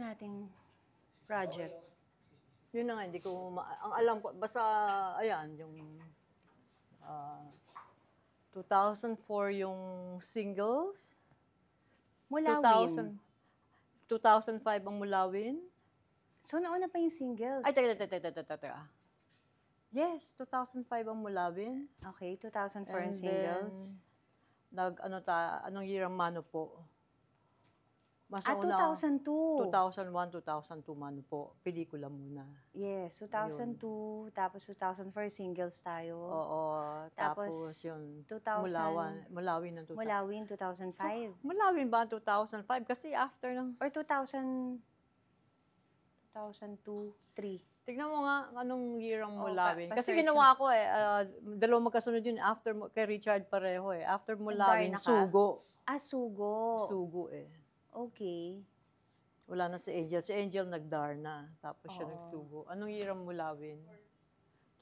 nating project? Yun na nga, hindi ko, ang alam ko, basta, ayan, yung 2004 yung singles. Mulawin. 2005 ang Mulawin. So, nauna pa yung singles? Ay, teka. Yes, 2005 ang Mulawin. Okay, 2004 ang And singles. then, anong year ang Mano po? Mas 2002. 2001, 2002 Mano po. Pelikula muna. Yes, 2002. Tapos 2004 singles tayo. Oo. Tapos yun, 2000, Mulawin ng 2000. Mulawin, 2005. Mulawin ba ang 2005? Kasi after ng... Or 2002, 2003. Tignan mo nga anong year ang Oh, Mulawin. Kasi pa-search ginawa ko dalawang magkasunod yun after kay Richard pareho eh. After Mulawin, Darna ka? Sugo. Sugo. Sugo eh. Okay. Wala na si Angel. Si Angel nagdarna. Tapos siya Oo. nagsugo. Anong year ang Mulawin?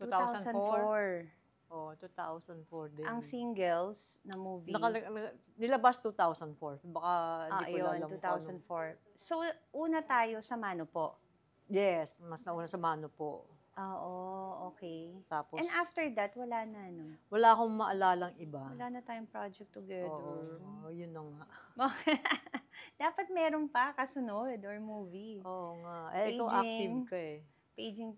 2004. Oh, 2004 din. Ang singles na movie. Nilabas 2004. Baka hindi ko Ayun, alam kung ano. 2004. So, una tayo sa Mano po. Yes, mas nauna sa Mano po. Oo, okay. Tapos, And after that, wala na, no? wala akong maalalang iba. Wala na tayong project together. Oo, yun na nga. Dapat meron pa kasunod or movie. Oo nga. Ikaw Paging. active ka eh. Paging.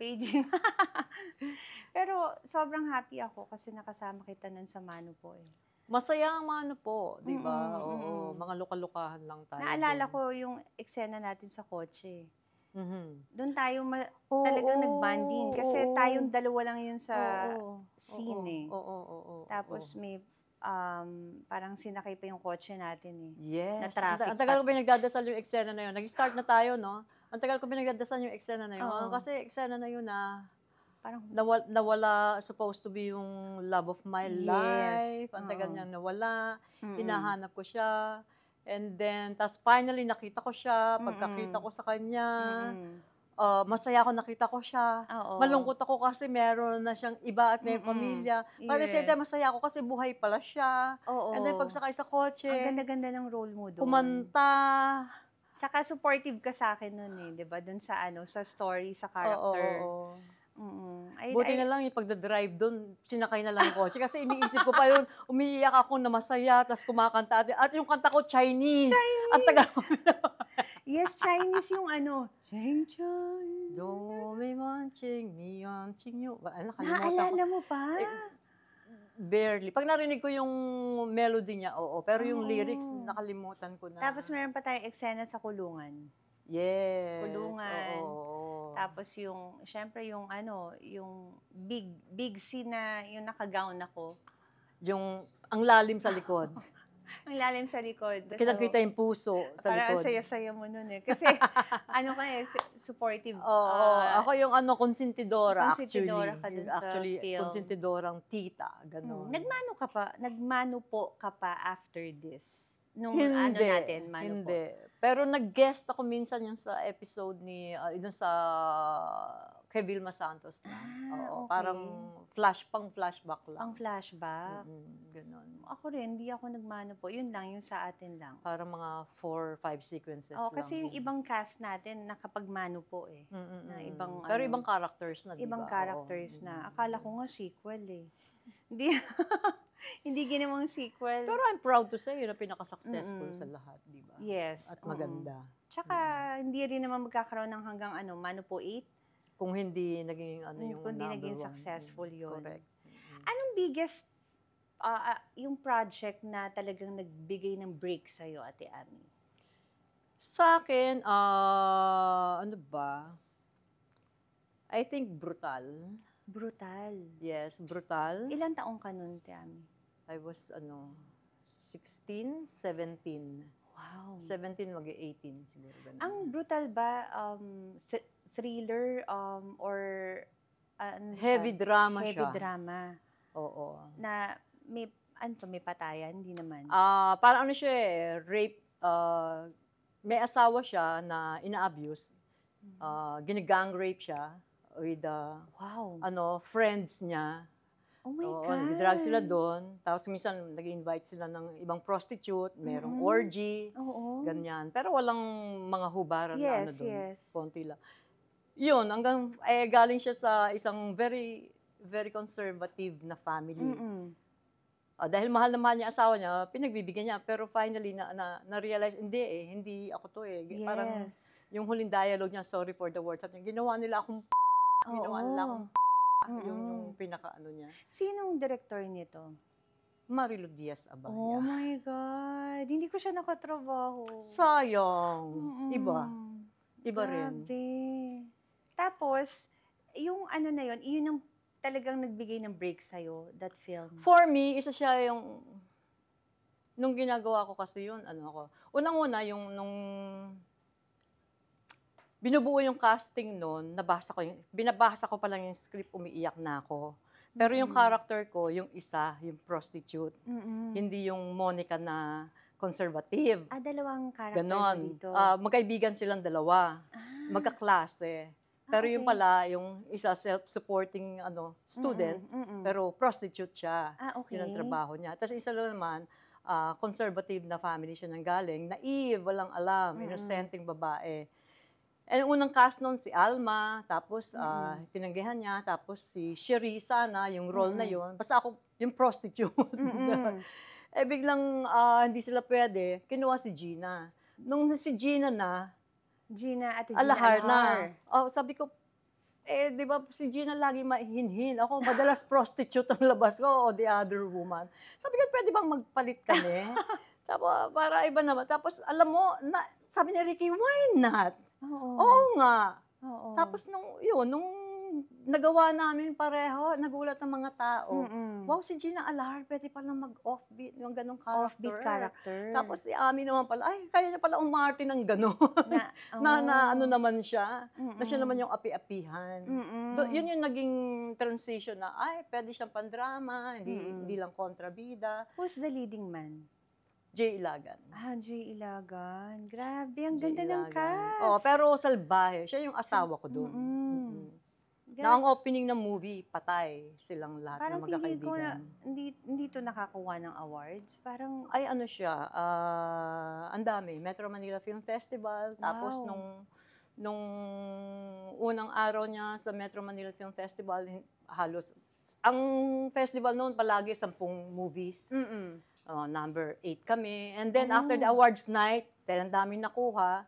Pero sobrang happy ako kasi nakasama kita nun sa Mano po eh. Masaya ang Mano po, di ba? Mm-mm, Oo, mga luka-lukahan lang tayo. Naalala dun. ko yung eksena natin sa kotse. Mhm. Doon tayo Oo, talagang nag-bonding. Kasi oo. tayong dalawa lang yun sa Oo, scene eh. Oo. Tapos may parang sinakay pa yung kotse natin eh. Yes. na traffic Ang tagal ko pinagdadasal yung eksena na yun. Nag-start na tayo, no? Ang tagal ko pinagdadasal yung eksena na yun. Oo. Kasi eksena na yun na Parang nawala supposed to be yung love of my Yes. life. Ang tagal Oo. niyang nawala. Mm-mm. Hinahanap ko siya. And then, tas finally nakita ko siya. Pagkakita Mm-mm. ko sa kanya, Mm-mm. masaya ako nakita ko siya. Oo. Malungkot ako kasi meron na siyang iba at may Mm-mm. pamilya. But at the same time, masaya ako kasi buhay pala siya. Oo. And then pagsakay sa kotse, Ang ganda-ganda ng role mo doon. kumanta. Tsaka supportive ka sa akin noon eh, 'di ba? Doon sa sa story, sa character. Oo. Buti Buti na lang yung pagdadrive doon, sinakay na lang yung kotse. Kasi iniisip ko pa yun, umiiyak ako na masaya, tapos kumakanta. At yung kanta ko, Chinese. At tagal ko. Yes, Chinese yung Ching. Do, mi man, ching, mi yan, ching yo. Nakalimutan ko. Naalala mo pa? Barely. Pag narinig ko yung melody niya, oo. Pero yung Oo. lyrics, nakalimutan ko na. Tapos meron pa tayong eksena sa kulungan. Yes. Kulungan. Oo. Tapos syempre yung yung big scene na yung naka-gown ako. Yung, ang lalim sa likod. Ang lalim sa likod. Kitang-kita yung puso sa Parang likod. saya-saya mo nun eh. Kasi supportive. Oo, ako yung konsentidora Konsentidora actually. ka dun sa film. Konsentidorang tita, gano'n. Nagmano po ka pa after this? Nung Hindi, natin, Mano po? hindi. Pero nag-guest ako minsan yung sa episode ni, dun sa kay Vilma Santos na. Oo, Okay. parang flashback lang. Ang flashback. Ganon. Ako rin, hindi ako nagmano po. Yun lang, yung sa atin lang. Parang mga 4-5 sequences lang. Kasi yung ibang cast natin, nakapagmano po eh. Mm. na ibang Pero ibang characters na, di ba? Ibang Oo. characters na. Akala ko nga sequel eh. Hindi, hindi ginawang sequel. Pero I'm proud to say, yun ang pinaka-successful sa lahat, di ba? Yes. At maganda. Tsaka, hindi rin naman magkakaroon ng hanggang Mano po 8. Kung hindi naging yung Kung hindi number naging one. successful yun. Correct. Anong biggest, yung project na talagang nagbigay ng break sa'yo, Ate Ami? Sa akin, ano ba? I think Brutal. Brutal. Yes, Brutal. Ilan taong ka nun, Ate Ami? I was, 16, 17. Wow. 17, mag-18 siguro. Ganun. Ang Brutal ba, thriller, or Heavy drama heavy siya. drama? Oo. Na may patayan? Hindi naman. Parang siya rape, may asawa siya na ina-abuse. Ginagang rape siya with Wow. friends niya. Oh my Oo, God. nag-drug sila doon. Tapos minsan nag-invite sila ng ibang prostitute, merong Mm. orgy, Oo. ganyan. Pero walang mga hubaran na ano Yes, doon, yes. konti lang. Yun, hanggang, galing siya sa isang very, very conservative na family. Mm. Dahil mahal na mahal niya asawa niya, pinagbibigyan niya. Pero finally, na-realize, hindi ako to eh. Parang Yes. yung huling dialogue niya, sorry for the words, sabi niya, ginawa nila akong Oo. yung pinaka-ano niya. Sinong director nito? Marilu Diaz Oh Abaya. my God. Hindi ko siya nakatrabaho. Sayang. Mm. Iba rin. Grabe. Tapos, yung ano na yun ang talagang nagbigay ng break sa'yo, that film. For me, isa siya yung, nung ginagawa ko kasi yun, unang-una, nung binubuo yung casting noon, binabasa ko pa lang yung script, umiiyak na ako. Pero yung character ko, yung isa, yung prostitute, hindi yung Monica na conservative. Dalawang character mo Ganon. dito. Magkaibigan silang dalawa. Magkaklase. Pero yung okay. pala, yung isa self-supporting student, pero prostitute siya. Okay. Yun ang trabaho niya. Tapos isa lang naman, conservative na family siya nang galing. Naive, walang alam, inosenteng babae. And unang cast noon si Alma, tapos tinanggihan niya, tapos si Cherie sana, yung role na yun. Basta ako, yung prostitute. Biglang hindi sila pwede, kinuha si Gina. Nung si Gina na, Ate Gina Alahar na. Alahar. Sabi ko, di ba si Gina lagi mahinhin. Ako, madalas prostitute ang labas ko o the other woman. Sabi ko, pwede bang magpalit kami? Tapos, para iba naman. Tapos, alam mo, sabi ni Ricky, why not? Oo nga. Oo. Tapos, nung nagawa namin pareho, nagulat ng mga tao. Wow, si Gina Alahar, pwede palang mag-offbeat, yung ganong character. Offbeat character. Tapos si Ami naman pala, kaya niya pala umarte ng gano'n. na ano naman siya, na siya naman yung api-apihan. Yun yung naging transition na, pwede siyang pandrama, hindi lang kontrabida. Who's the leading man? Jay Ilagan. Jay Ilagan. Grabe, ang ganda ng cast. Pero salbahe. Siya yung asawa ko doon. Na ang opening ng movie, patay silang lahat parang na magkakaibigan. Hindi to nakakuha ng awards. Parang, ano siya, ang dami. Metro Manila Film Festival. Tapos nung unang araw niya sa Metro Manila Film Festival, halos, ang festival noon palagi 10 movies. Number 8 kami. And then after the awards night, dahil ang daming nakuha,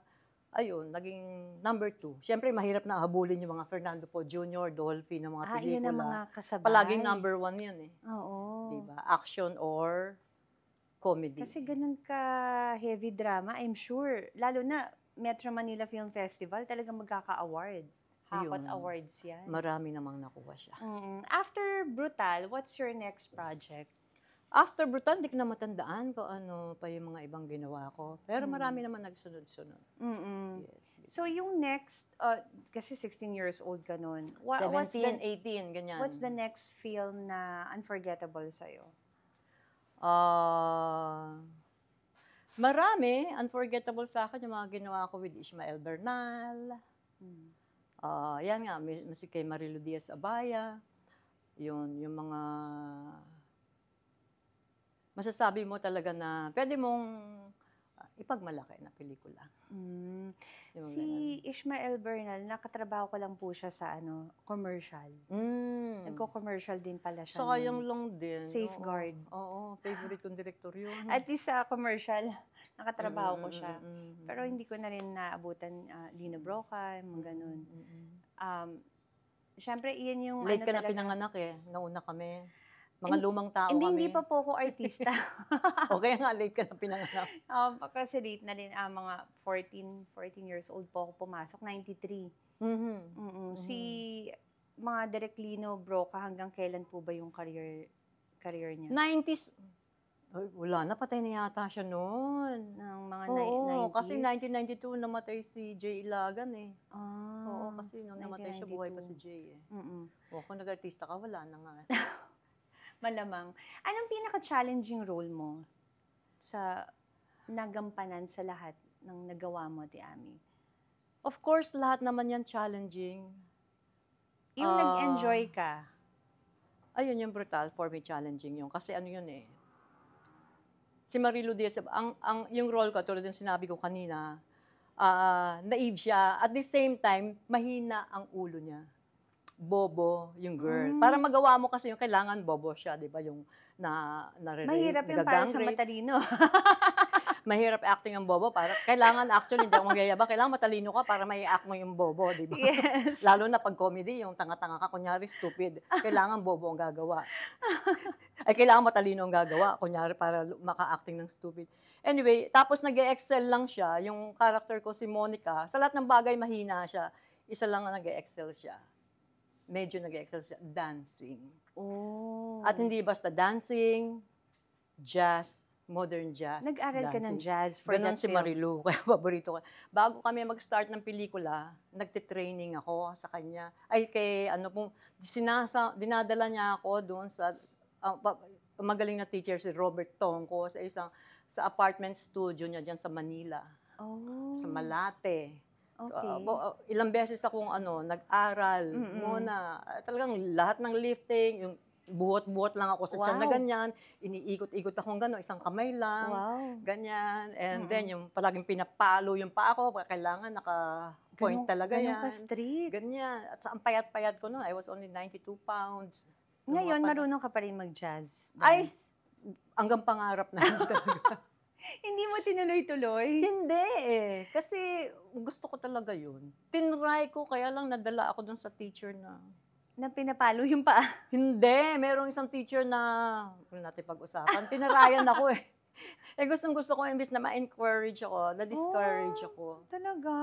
ayun, naging number 2. Siyempre, mahirap na habulin yung mga Fernando Po Jr., Dolphy, ng mga pelikula. yun ang mga kasabay. Palaging number 1 yun eh. Oo. Diba? Action or comedy. Kasi ganun ka heavy drama, I'm sure. Lalo na Metro Manila Film Festival, talagang magkaka-award. Hakot awards yan. Marami namang nakuha siya. After Brutal, what's your next project? After Brutal, hindi ko na matandaan kung ano pa yung mga ibang ginawa ko. Pero marami naman nagsunod-sunod. Yes. So yung next, kasi 16 years old ka nun. 17, 18, ganyan. What's the next film na unforgettable sa'yo? Marami. Unforgettable sa akin yung mga ginawa ko with Ishmael Bernal. Yan nga, si kay Marilu Diaz Abaya. Yung mga masasabi mo talaga na pwede mong ipagmalaki na pelikula. Si Ishmael Bernal, nakatrabaho ko lang po siya sa commercial. Nagko-commercial din pala siya. Sayang lang din. Safeguard. Oo, favorite kong director yun. At least sa commercial, nakatrabaho ko siya. Pero hindi ko na rin naabutan Lina Broca, mga ganun. Siyempre, iyan yung late ka na pinanganak eh. Nauna kami. Mga lumang tao kami. Hindi pa po ako artista. Okay nga, late ka na pinanganak. Kasi late na rin, mga 14 years old po ako pumasok, 93. Si mga Direk Lino Broca, hanggang kailan po ba yung career niya? 90s. Wala na, patay na yata siya noon. Ng mga 90s? Kasi 1992 namatay si Jay Ilagan eh. Oo, kasi nung namatay siya, buhay pa si Jay eh. Kung nag-artista ka, wala na nga. Malamang. Anong pinaka-challenging role mo sa nagampanan sa lahat ng nagawa mo, Ate Ami? Of course, lahat naman yan challenging. Yung nag-enjoy ka? Ayun yung brutal, for me challenging yun. Kasi ano yun eh, si Marilu Diaz, yung role ko, tulad ng sinabi ko kanina, naive siya. At the same time, mahina ang ulo niya. Bobo yung girl. Para magawa mo kasi yung kailangan bobo siya, di ba? Yung Mahirap yung para sa matalino. Mahirap acting ang bobo. Kailangan actually, hindi ako magyayabang, kailangan matalino ka para may act mo yung bobo, di ba? Yes. Lalo na pag comedy, yung tanga-tanga ka, kunyari stupid, kailangan bobo ang gagawa. Ay, kailangan matalino ang gagawa, kunyari para maka-acting ng stupid. Anyway, tapos nag-excel lang siya, yung character ko si Monica, sa lahat ng bagay mahina siya, isa lang ang nag-excel siya. Medyo nag-excel siya, dancing. Oh. At hindi basta dancing, jazz, modern jazz. Nag-aral ka ng jazz for Ganon that si film? Marilu, kaya paborito ko. Bago kami mag-start ng pelikula, nagte-training ako sa kanya. Ay, dinadala niya ako doon sa, magaling na teacher si Robert Tongko sa apartment studio niya dyan sa Manila. Oh. Sa Malate. Okay. So, ilang beses akong nag-aral muna. Talagang lahat ng lifting, yung buhot-buhot lang ako sa tiyan na ganyan, iniikot-ikot akong gano'n, isang kamay lang, ganyan. And then, yung palaging pinapalo yung paa ko, kailangan naka-point talaga yan. Ganun ka-strict. Ganyan. At ang payat-payat ko noon, I was only 92 pounds. Ngayon, marunong ka pa rin mag-jazz dance? Ay, hanggang pangarap na talaga. Hindi mo tinuloy-tuloy? Hindi eh. Kasi gusto ko talaga yun. Tinry ko, kaya lang nadala ako dun sa teacher na pinapalo yung paa? Hindi. Merong isang teacher na, kung natin pag-usapan, tinarayan ako eh. Gustong-gusto ko, imbis na ma-encourage ako, na-discourage ako. Talaga?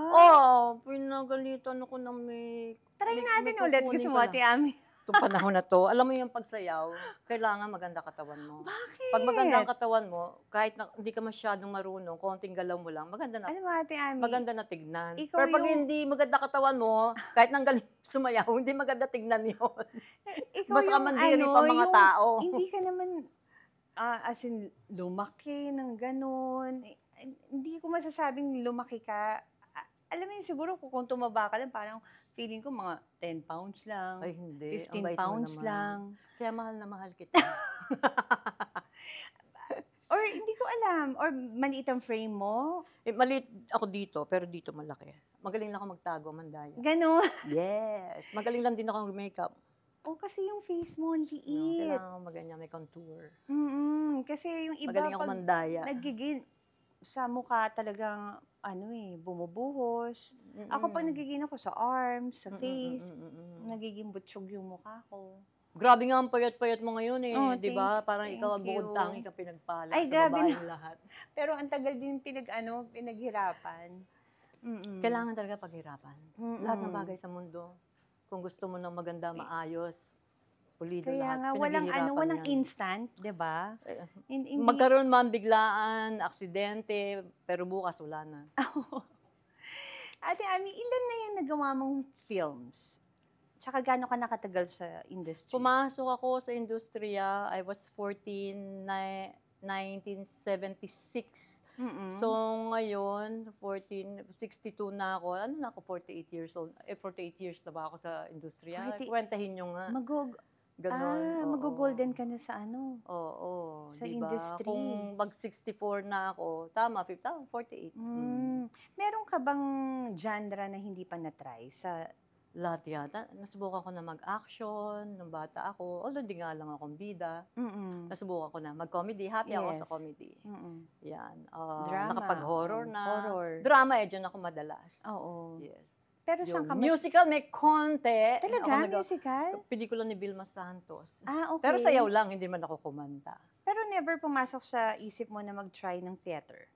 Pinagalitan ako na may... Try natin ulit. Gusto mo, Ate Ami? Itong panahon na to, alam mo yung pagsayaw, kailangan maganda katawan mo. Bakit? Pag maganda ang katawan mo, kahit hindi ka masyadong marunong, konting galaw mo lang, maganda na. Alam mo, Ate Ami? Maganda na tignan. Ikaw Pero pag hindi maganda katawan mo, kahit nang galing sumayaw, hindi maganda tignan yun. Ikaw Mas kamandiri pa mga tao. Hindi ka naman, as in, lumaki ng ganun. Hindi ko masasabing lumaki ka. Alam mo yun, siguro kung tumaba ka lang, parang feeling ko mga 10 pounds lang. Ay, hindi. 15 pounds lang. Kaya mahal na mahal kita. Or hindi ko alam. Or maliit ang frame mo. Maliit ako dito, pero dito malaki. Magaling lang ako magtago, mandaya. Ganon. Yes. Magaling lang din ako mag-makeup. Kasi yung face mo, liit. Kailangan maganyan, may contour. Kasi yung iba, magaling ako mandaya. Nagiging, sa mukha talagang, bumubuhos. Ako pag nagiging ako sa arms, sa face, nagiging butsyog yung mukha ko. Grabe nga ang payat-payat mo ngayon eh, di ba? Parang ikaw ang bukod tangi ka pinagpala sa babaeng lahat. Pero ang tagal din pinaghirapan. Kailangan talaga paghirapan. Lahat ng bagay sa mundo. Kung gusto mo ng maganda, maayos, pulido kaya lahat. Kaya nga, walang instant, di ba? Magkaroon man biglaan, aksidente, pero bukas wala na. Ate Ami, ilan na yung nagawa mong films? Tsaka gaano ka nakatagal sa industry? Pumasok ako sa industriya, I was 14, 1976. So ngayon, 62 na ako. Ano na ako, 48 years old. 48 years na ba ako sa industriya? Kwentahin nyo nga. Ganon. Mag-golden ka na sa sa diba? Industry. Kung mag-64 na ako, tama, 48. Meron ka bang genre na hindi pa na-try sa... Lahat yata. Nasubukan ko na mag-action nung bata ako. Although di nga lang akong bida. Nasubukan ko na mag-comedy. Happy ako sa comedy. Yan. Drama. Nakapag-horror na. Horror. Drama, dyan ako madalas. Oo. Yes. Pero saan ka musical, may konti. Talaga? Musical? Pelikula ni Vilma Santos. Okay. Pero sayaw lang, hindi man ako kumanta. Pero never pumasok sa isip mo na mag-try ng theater?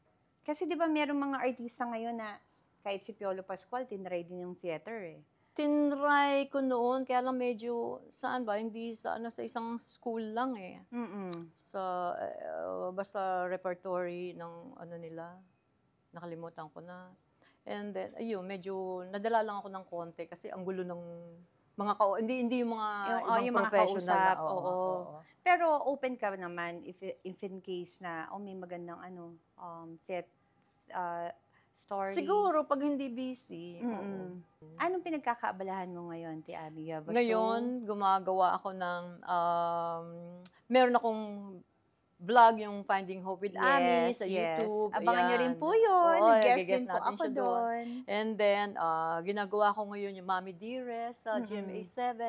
Kasi di ba merong mga artista ngayon na kahit si Piolo Pascual, tinry din yung theater eh. Tinry ko noon, kaya lang medyo, hindi sa isang school lang eh. Sa, basta repertory ng nila, nakalimutan ko na. And then, medyo nadala lang ako ng konti kasi ang gulo ng mga hindi yung mga ibang professional. Oo. Pero open ka naman if in case na may magandang story? Siguro, pag hindi busy. Mm-mm. Anong pinagkakaabalahan mo ngayon, Ate Abby? You have a show? Ngayon, gumagawa ako ng, meron akong vlog, yung Finding Hope with Ami sa YouTube. Abangan nyo rin Ayan. po yun. Oo, Guest i-guest din po natin ako siya doon. doon. And then, ginagawa ko ngayon yung Mommy Dearest sa Mm-mm. GMA7,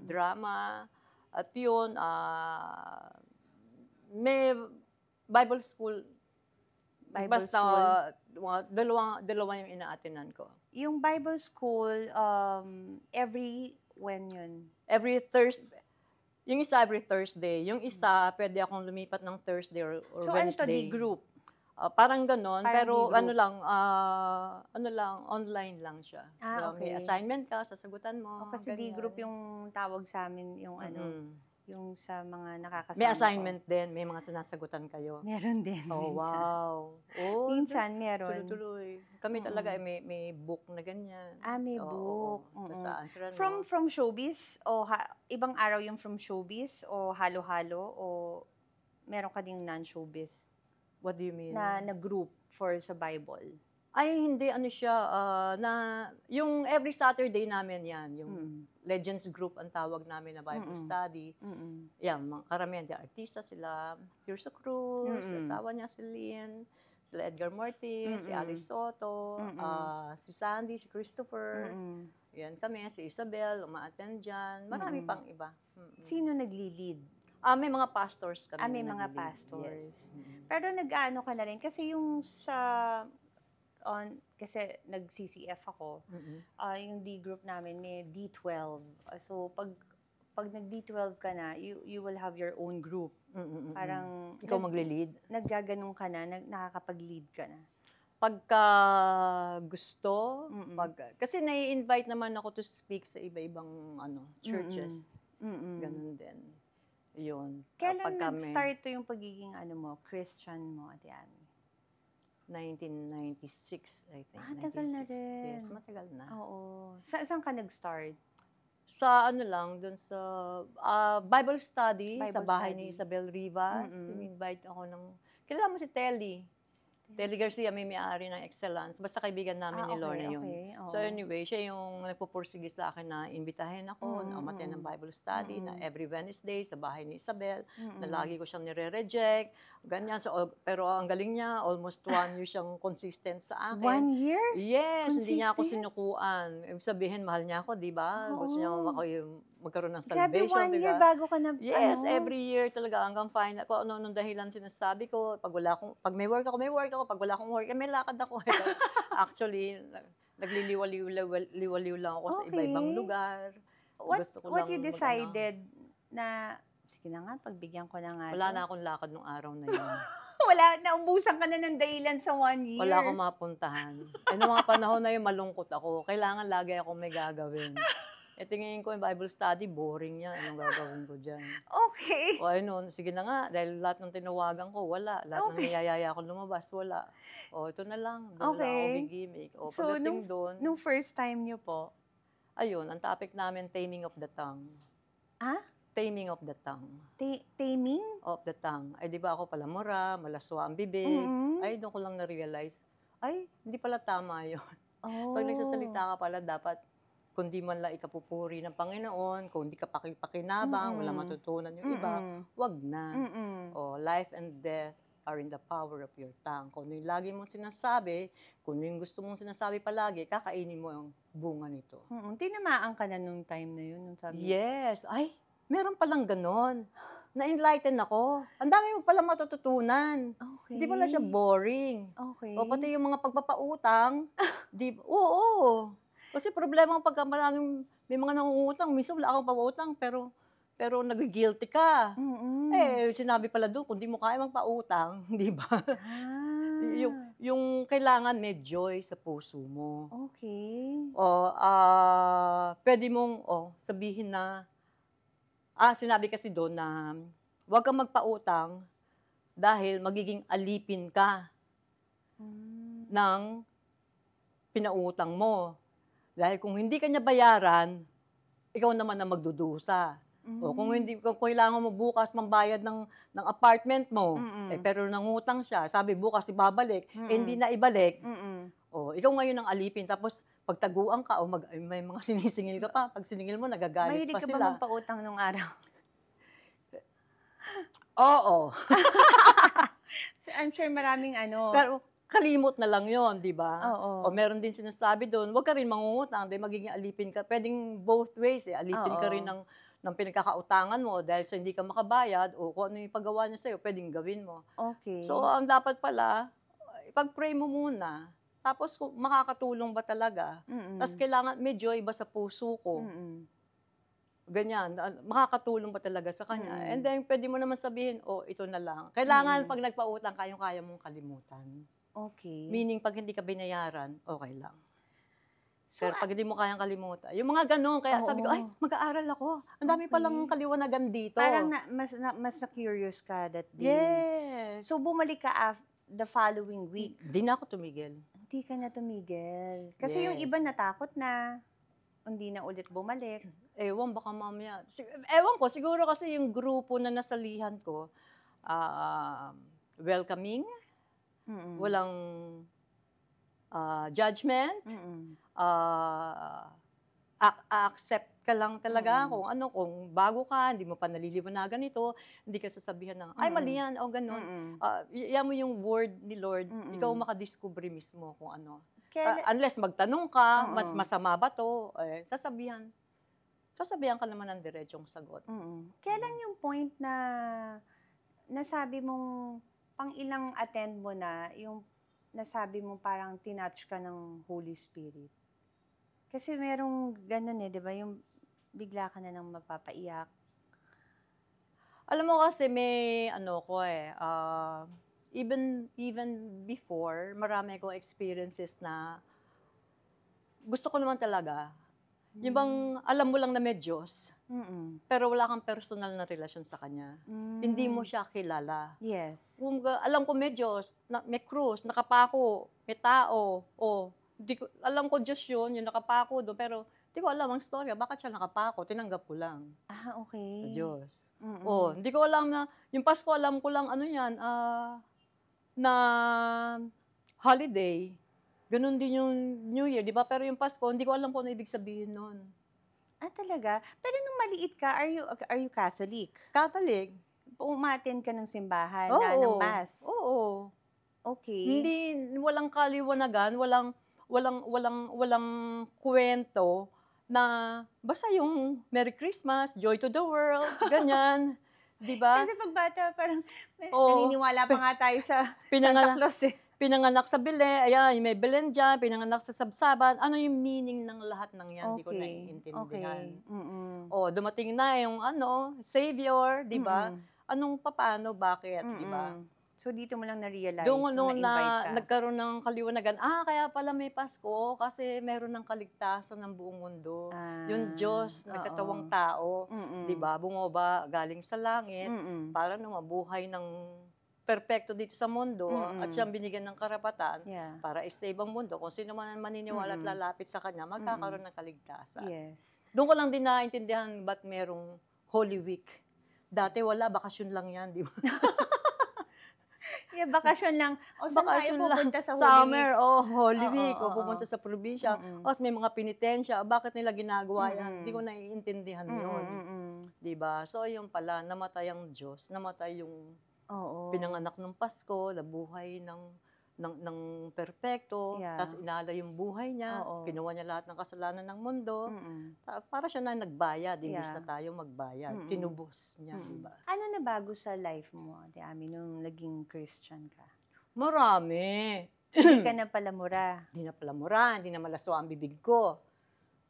drama. At yun, may Bible school. Bible Basta, school? dalawa yung ina-attenan ko. Yung Bible school, when yun? Every Thursday. Yung isa every Thursday. Yung isa, pwede akong lumipat ng Thursday or So, Wednesday. ano to, di group? Parang ganon, Parang pero di-group. ano lang, online lang siya. May Okay. assignment ka, sasagutan mo. Kasi di ganyan. group yung tawag sa amin, yung yung sa mga nakakasama May ko. assignment din, may mga sinasagutan kayo. Meron din. Oh, minsan. wow. Oh, Minsan meron. tuloy-tuloy. Kami talaga may book na ganyan. May Oo, book. tas aansweran mo. From showbiz o ibang araw yung from showbiz o halo-halo o meron ka ding non-showbiz What do you mean? na group for sa Bible? Ay, hindi, ano siya, yung every Saturday namin yan, yung Legends Group ang tawag namin na Bible study. Yan, mga karamihan, di artista sila, Tirso Cruz, asawa niya si Lynn, sila Edgar Martin, si Alice Soto, si Sandy, si Christopher, yan kami, si Isabel, uma-attend dyan, marami pang iba. Sino nagli-lead? May mga pastors kami. May na mga nag-lead. pastors. Yes. Pero nag-ano ka na rin, kasi yung kasi nag-CCF ako, yung D group namin may D12. So pag nag-D12 ka na, you will have your own group. Parang Ikaw magli-lead? Naggaganon ka na, nakakapag-lead ka na. Pagka gusto, kasi nai-invite naman ako to speak sa iba-ibang churches. Ganun din. Yun. Kailan nag-start to yung pagiging Christian mo, Ate Ami? 1996, I think. Tagal na rin. Yes, matagal na. Oo. Saan ka nag-start? Sa dun sa Bible study, sa bahay ni study. Isabel Rivas. In-invite ako kilala mo si Telly. Telly Garcia, may-ari ng Excellence. Basta kaibigan namin ni Lorna yun. Okay. So anyway, siya yung nagpupursige sa akin na imbitahin ako na umattend ng Bible study na every Wednesday sa bahay ni Isabel, na lagi ko siyang nire-reject. Ganyan. So, pero ang galing niya, almost 1 year siyang consistent sa akin. 1 year? Yes, hindi niya ako Consistent? sinukuan. Ibig sabihin, mahal niya ako, di ba? Gusto niya magkaroon ng Grabe, salvation, 1 di year ba? bago ka na, Yes, every year talaga hanggang final. Kung ano-anong dahilan sinasabi ko, pag may work ako, pag wala akong work, may lakad ako. Actually, nagliliwaliw lang ako sa iba-ibang lugar. What you decided na, sige na nga, pagbigyan ko na nga. Wala na akong lakad nung araw na yun. Naubusan ka na ng dahilan sa 1 year. Wala akong mapuntahan. Noong mga panahon na yun, malungkot ako. Kailangan lagi akong may gagawin. Tingin ko yung Bible study, boring yan. Anong gagawin ko dyan? Okay. Sige na nga, dahil lahat ng tinawagan ko, wala. Lahat ng niyayaya ko lumabas, wala. Ito na lang. Doon lang ako gigimik. So, Pagdating doon, nung first time niyo po? ayun, ang topic namin, taming of the tongue. Taming of the tongue. Taming? Of the tongue. Ay, di ba ako pala mura, malaswa ang bibig. Ay, doon ko lang na-realize, ay, hindi pala tama yun. Pag nagsasalita ka pala, dapat kundi man lang ikapupuri ng Panginoon, kung hindi ka pakipakinabang, wala matutunan yung iba, wag na. Life and death are in the power of your tongue. Kung yung lagi mong sinasabi, kung yung gusto mong sinasabi palagi, kakainin mo yung bunga nito. Tinamaan ka na nung time na yun? Nung sabi Yes. Ay, meron palang ganon. Na-enlighten ako. Ang dami mo palang matututunan. Okay. Hindi pala siya boring. Okay. Pati yung mga pagpapautang, oo. Kasi problema ang pagka may mga nangungutang, minsan wala akong pautang, pero nag-guilty ka. Sinabi pala doon, kung di mo kaya magpautang, di ba? Yung kailangan may joy sa puso mo. Okay. Pwede mong sabihin na, sinabi kasi doon na, huwag kang magpautang dahil magiging alipin ka ng pinautang mo. Dahil kung hindi ka niya bayaran, ikaw naman na magdudusa. O kung kailangan mo bukas mambayad ng apartment mo, Mm. pero nangutang siya, sabi bukas ibabalik, hindi Mm. na ibalik, Mm. ikaw ngayon ang alipin, tapos pagtaguan ka o may mga sinisingil ka pa, pag siningil mo nagagalit Mahilig pa ka ba sila. magpautang nung araw? Oo. I'm sure maraming ano. Pero kalimot na lang yon, di ba? Oo. O meron din sinasabi doon, huwag ka rin mangungutang, dahil magiging alipin ka. Pwedeng both ways alipin ka rin Oo. ng pinagkakautangan mo dahil sa hindi ka makabayad o kung ano yung paggawa niya sa'yo, pwedeng gawin mo. Okay. So, ang dapat pala, ipag-pray mo muna. Tapos, kung makakatulong ba talaga? Tapos, kailangan may joy ba sa puso ko? Ganyan, makakatulong ba talaga sa kanya? And then, pwede mo naman sabihin, ito na lang. Kailangan pag nagpautang, kaya mong kalimutan. Okay. Meaning, pag hindi ka binayaran, okay lang. So, Pero pag hindi mo kayang kalimutan, yung mga ganun, kaya sabi ko, ay, mag-aaral ako. Ang dami palang kaliwanagan dito. Parang mas na-curious ka that day. Yes. So, bumalik ka the following week. Hindi na ako tumigil. Hindi ka na tumigil. Kasi yung Yes. iba natakot na. Hindi na ulit bumalik. Ewan, baka mamaya. Ewan ko, siguro kasi yung grupo na nasalihan ko, welcoming, walang judgment, accept ka lang talaga kung bago ka, hindi mo pa naliliwanagan ito, hindi ka sasabihan ng, ay mali yan, o ganun. Yan mo yung word ni Lord, ikaw makadiscover mismo kung ano. Unless magtanong ka, masama ba to, sasabihan ka naman ng diretsong sagot. Kailan yung point na nasabi mong pang ilang attend mo na, yung nasabi mo parang tinouch ka ng Holy Spirit? Kasi merong ganun di ba? Yung bigla ka na nang mapapaiyak. Alam mo kasi may even before, marami akong experiences na gusto ko naman talaga. Yung bang alam mo lang na may Diyos, pero wala kang personal na relasyon sa Kanya. Hindi mo siya kilala. Yes. Kung alam ko may Diyos, may krus, nakapako, may tao, alam ko Diyos yun, yung nakapako doon, pero hindi ko alam ang storya, bakit siya nakapako, tinanggap ko lang. Okay. Sa Diyos. Hindi ko alam na, yung Pasko alam ko lang ano yan, na holiday. Ganun din yung New Year, di ba? Pero yung Pasko, hindi ko alam kung ano ibig sabihin nun. Talaga? Pero nung maliit ka, are you Catholic? Catholic. Umattend ka ng simbahan ng Mass? Oo. Okay. Hindi, walang kaliwanagan, walang kwento na basta yung Merry Christmas, Joy to the World, ganyan. Di ba? Kasi pag bata, parang naniniwala pa nga tayo sa Santa Claus Pinanganak sa Belen, ayan, may Belen dyan, pinanganak sa Sabsaban. Ano yung meaning ng lahat ng yan? Hindi ko naiintindihan. Dumating na yung Savior, di ba? Paano, bakit, di ba? So, dito mo lang na-realize Doon na-invite ka. nagkaroon ng kaliwanagan, kaya pala may Pasko kasi meron ng kaligtasan ng buong mundo. Yung Diyos, nagkatawang tao, di ba? Bumaba galing sa langit para na mabuhay ng perpekto dito sa mundo at siyang binigyan ng karapatan para i-save ang mundo. Kung sino man maniniwala at lalapit sa Kanya, magkakaroon ng kaligtasan. Yes. Doon ko lang din naintindihan ba't merong Holy Week. Dati wala, bakasyon lang yan, di ba? Bakasyon lang. Saan tayo pupunta sa Holy Summer, Week? Holy Week, pupunta sa probinsya. May mga penitensya, bakit nila ginagawa yan? Hindi ko naiintindihan yun. Di ba? So, yun pala, namatay ang Diyos, namatay yung pinanganak ng Pasko, nabuhay ng perpekto, tapos inala yung buhay niya, kinuha niya lahat ng kasalanan ng mundo, para siya na nagbayad, imbis na tayo magbayad, tinubos niya, diba? Ano na bago sa life mo, Ate Ami, nung naging Christian ka? Marami. Hindi ka na palamura. Hindi na palamura, hindi na malaswa ang bibig ko.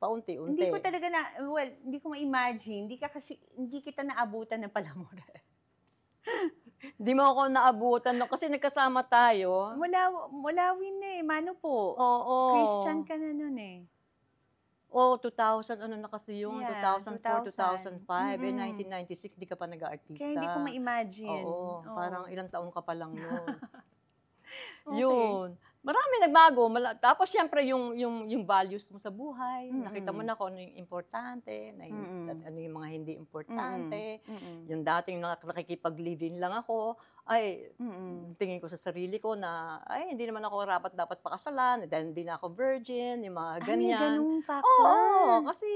Paunti-unti. Hindi ko talaga hindi ko ma-imagine, hindi kita naabutan ng palamura. Di mo ako naabutan kasi nagkasama tayo. Mulawin na Mano po. Oo. Christian ka na nun 2000, na kasi yun? 2004, 2005. 1996, di ka pa nag-aartista. Kaya hindi ko ma-imagine. Oo. Parang ilang taon ka pa lang nun. Okay. Yun. Marami nagbago, tapos siyempre yung values mo sa buhay, nakita mo Mm. na kung ano yung importante, at Mm. ano yung mga hindi Mm. importante. Mm. Yung dating nakikipag-live-in lang ako, ay Mm. tingin ko sa sarili ko na, ay hindi naman ako dapat pakasalan, dahil hindi na ako virgin, yung mga May ganyan. gano'ng Oo, factor. kasi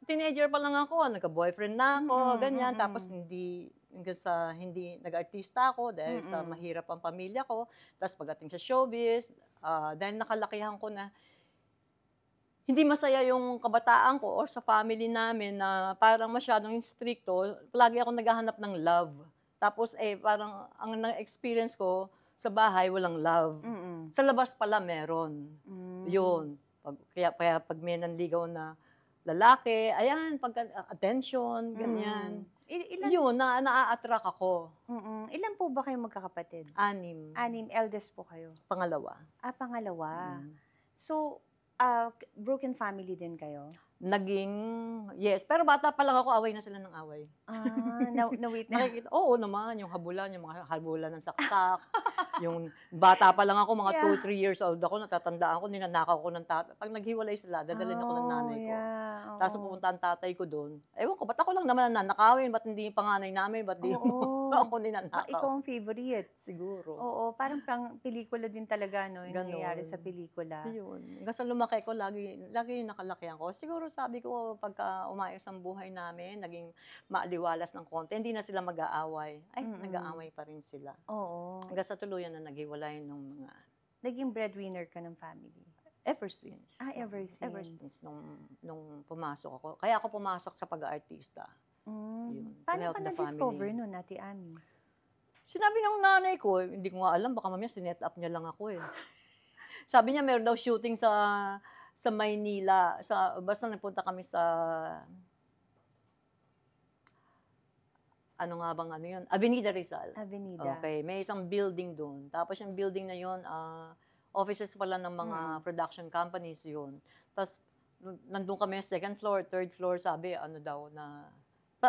teenager pa lang ako, nagka-boyfriend na ako, Mm. ganyan. Tapos Mm. hindi nag-artista ako dahil sa Mm. mahirap ang pamilya ko. Tapos pagdating sa showbiz, dahil nakalakihan ko na hindi masaya yung kabataan ko or sa family namin na parang masyadong stricto, lagi ako naghahanap ng love. Tapos parang ang na-experience ko sa bahay walang love. Mm. Sa labas pala meron. Hmm. Yun. Kaya pag may nanligaw na lalaki, ayan, attention, ganyan. Ilan Yun, naa-attract ako. ilan po ba kayong magkakapatid? 6, 6, eldest po kayo? pangalawa. Pangalawa. Mm. So, broken family din kayo? Yes, pero bata pa lang ako, away na sila ng away. Na-witness. Oo naman, yung habulan, yung mga habulan ng saksak. Yung bata pa lang ako, mga Yeah. 2, 3 years old ako, natatandaan ko, ninanakaw ko ng tatay. Pag naghiwalay sila, dadalhin ako ng nanay ko. Yeah, Tapos oo. pupunta ang tatay ko doon. Ewan ko, ba't ako lang naman nanakawin? Ba't hindi yung panganay namin? Ba't di Oo. ako Ikaw ninanakaw? ang favorite. Siguro. Oo, parang pelikula din talaga, no, yung nangyayari sa Ganon. pelikula. Yun. Hanggang sa lumaki ko, lagi yung nakalakihan ko. Siguro sabi ko, pagka umayos ang buhay namin, naging maaliwalas ng konti, hindi na sila mag-aaway. Ay, nag-aaway pa rin sila. Oo. Hanggang sa tuluyan na naghiwalay nung mga, Naging breadwinner ka ng family? ever since. Ever Ever since. since nung pumasok ako. Kaya ako pumasok sa pag-aartista. Yun, to Paano help ka the na-discover family. nun, Ate Ami? Sinabi ng nanay ko, hindi ko nga alam, baka mamaya sinet up niya lang ako eh. Sabi niya meron daw shooting sa Maynila, basta nagpunta kami sa, ano nga bang ano yun, Avenida Rizal. Avenida. Okay, may isang building doon. Tapos yung building na yun, offices pala ng mga production companies yun. Tapos nandun kami, second floor, third floor, sabi, ano daw,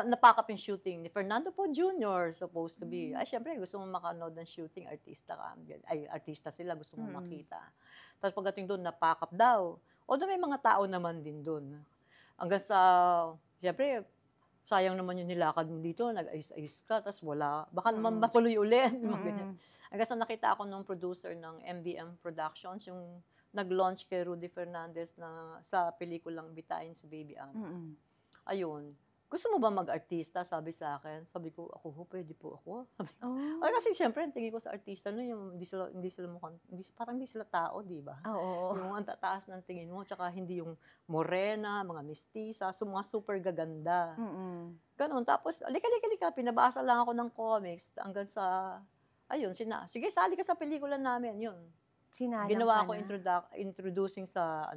napack up yung shooting ni Fernando Po Jr. supposed to be. Ay, syempre, gusto mo makanood ng shooting, artista ka. Ay, artista sila, gusto mo makita. Tapos pagdating doon, napack up daw. Although may mga tao naman din doon. Hanggang sa, syempre, sayang naman yung nilakad mo dito, nag-ayos-ayos ka, tapos wala. Baka naman matuloy ulit. Hanggang sa nakita ako ng producer ng MBM Productions, yung nag-launch kay Rudy Fernandez sa pelikulang Bitayin si Baby Am. Ayun. Gusto mo ba mag-artista? Sabi sa akin. Sabi ko, pwede po ako. Kasi siyempre, tingin ko sa artista no, yung parang hindi sila tao, di ba? Oo. Yung ang tataas ng tingin mo, tsaka hindi yung morena, mga mestiza, mga super gaganda. Ganon. Tapos, alika, pinabasa lang ako ng comics hanggang sa, ayun, sige, sali ka sa pelikula namin, yun. Sinayang Ginawa ka ko na. introducing sa,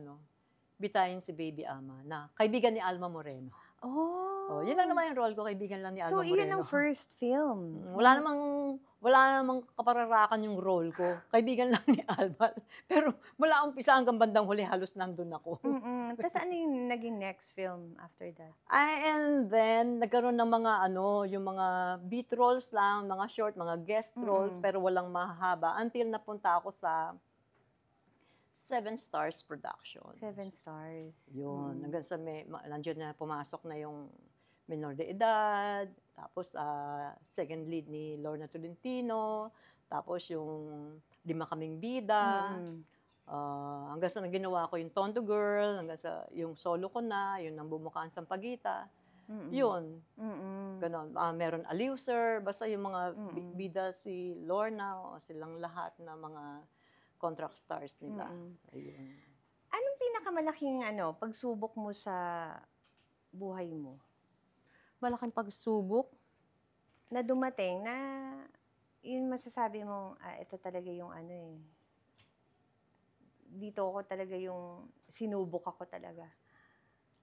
Bitayin si Baby Ama, na kaibigan ni Alma Moreno. Oh. Yun lang naman yung role ko, kaibigan lang ni Alma So, Moreno. iyan ang first film? Wala namang kapararakan yung role ko. Kaibigan lang ni Alma. Pero mula umpisa hanggang bandang huli, halos nandun ako. Tapos ano yung naging next film after that? And then, nagkaroon ng mga yung mga beat roles lang, mga short, mga guest roles, pero walang mahaba. Until napunta ako sa 7 Stars Production. 7 Stars. Yun. Hanggang sa nandiyan na pumasok na yung Menor de Edad, tapos second lead ni Lorna Tolentino, tapos yung Lima Kaming Bida, hanggang sa ginawa ko yung Tondo Girl, hanggang sa yung solo ko na, yun ang Bumukaan Sampaguita. Yun. Ganon. Meron Aliw Sir, basta yung mga bida si Lorna o silang lahat na mga contract stars nila. Ayun. Anong pinakamalaking pagsubok mo sa buhay mo? Malaking pagsubok? Na dumating na yun masasabi mong, ito talaga yung dito ako talaga yung sinubok ako talaga.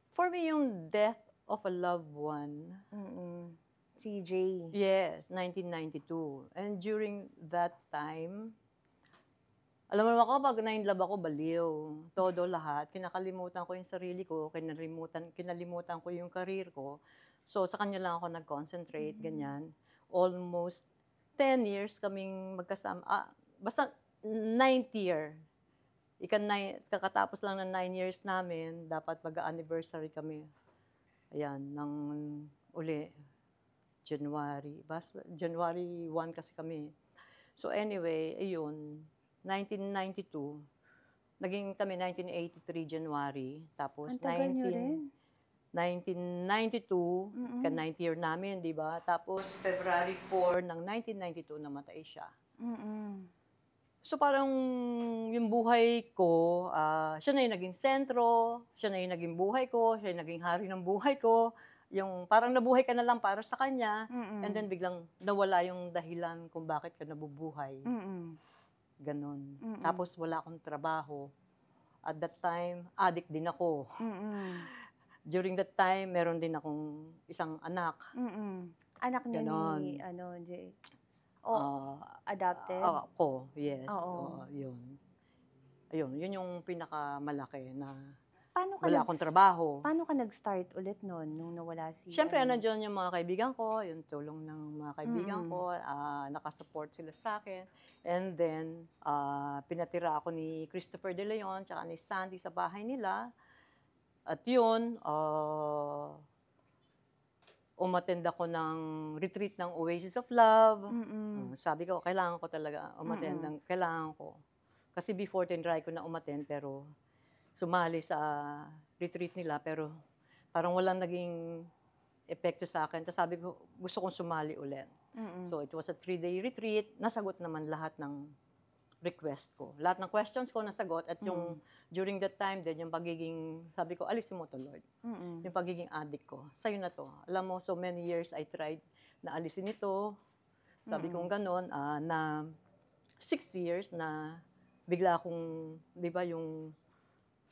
For me, yung death of a loved one. Si Jay. Yes, 1992. And during that time, alam mo naman ako, pag na-inlove ako, baliw. Todo lahat. Kinakalimutan ko yung sarili ko, kinalimutan ko yung career ko. So, sa kanya lang ako nag-concentrate, ganyan. Almost 10 years kaming magkasama. Basta 9th year. Kakatapos lang ng 9 years namin, dapat mag-anniversary kami. Ayan, ng uli, January. Basta, January 1 kasi kami. So anyway, ayun, 1992, naging kami 1983 January, tapos Ang tagal nyo rin. 1992, ka-9th year namin, di ba? Tapos February 4 ng 1992, namatay siya. So parang yung buhay ko, siya na yung naging sentro, siya na yung naging buhay ko, siya yung naging hari ng buhay ko. Yung parang nabuhay ka na lang para sa kanya, and then biglang nawala yung dahilan kung bakit ka nabubuhay. Ganon. Tapos wala akong trabaho. At that time, addict din ako. During that time, meron din akong isang anak. Anak niyo Ganon. ni, Jay? Adopted? Ako, yes. Oo. Yun. Ayun, yun yung pinakamalaki na Paano ka wala akong trabaho. Paano ka nag-start ulit noon nung nawala si... Siyempre, nandiyan yung mga kaibigan ko, yung tulong ng mga kaibigan ko, nakasupport sila sa akin. And then, pinatira ako ni Christopher De Leon, tsaka ni Sandy sa bahay nila. At yun, umattend ako ng retreat ng Oasis of Love. Sabi ko, kailangan ko talaga umattend. Kailangan ko. Kasi before, tinry ko na umattend, pero sumali sa retreat nila, pero parang walang naging epekto sa akin. Tapos sabi ko, gusto kong sumali ulit. So it was a 3-day retreat. Nasagot naman lahat ng request ko. Lahat ng questions ko nasagot. At yung during that time din, yung pagiging, sabi ko, alisin mo to, Lord. Yung pagiging addict ko, sa'yo na to. Alam mo, so many years I tried na alisin ito. Sabi kong ganon, na 6 years na bigla akong, di ba, yung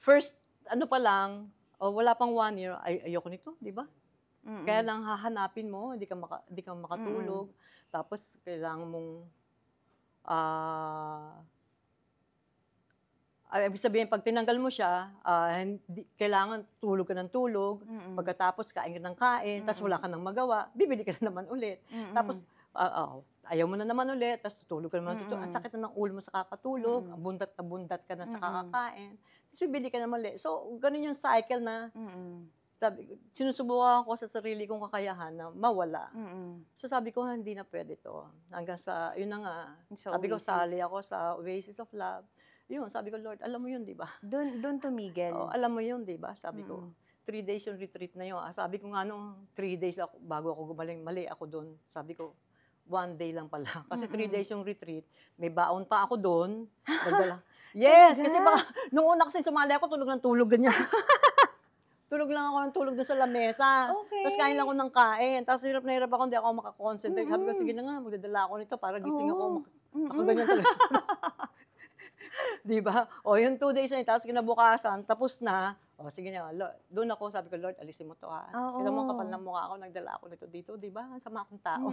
first, ano pa lang, wala pang 1 year, ayoko nito, di ba? Kaya lang hahanapin mo, di ka makatulog. Tapos, kailangan mong, ibig sabihin, pag tinanggal mo siya, kailangan tulog ka ng tulog. Pagkatapos, kain ka ng kain, tapos wala ka nang magawa, bibili ka na naman ulit. Tapos, ayaw mo na naman ulit, tapos tulog ka naman. Ang sakit na ng ulo mo sa kakatulog, bundat na bundat ka na sa kakakain, tapos bibili ka naman ulit. So, ganun yung cycle na sinusubukan ko sa sarili kong kakayahan na mawala. So sabi ko, hindi na pwede to. Hanggang sa, yun na nga, sabi ko, sali ako sa Oasis of Love. Yun, sabi ko, Lord, alam mo yun, di ba? Doon tumigil. Alam mo yun, di ba? Sabi ko, 3 days yung retreat na yun. Sabi ko nga, 3 days ako, bago ako gumaling, mali ako doon. Sabi ko, 1 day lang pala. Kasi 3 days yung retreat. May baon pa ako doon. Nagdala. Yes, kasi baka, nung una kasi sumali ako, tulog ng tulog, ganyan. Tulog lang ako ng tulog doon sa lamesa. Okay. Tapos kain lang ako ng kain. Tapos hirap na hirap ako, hindi ako makakonsentrate. Sabi ko, sige na nga, magdadala ako nito para gising ako. Nakaganyan talaga. Diba? Yung 2 days na yun, tapos kinabukasan, tapos na. Sige na, doon ako, sabi ko, Lord, alisin mo to ha. Kita mo, kapal ng mukha ako, nagdala ako nito dito, diba? Ang sama akong tao.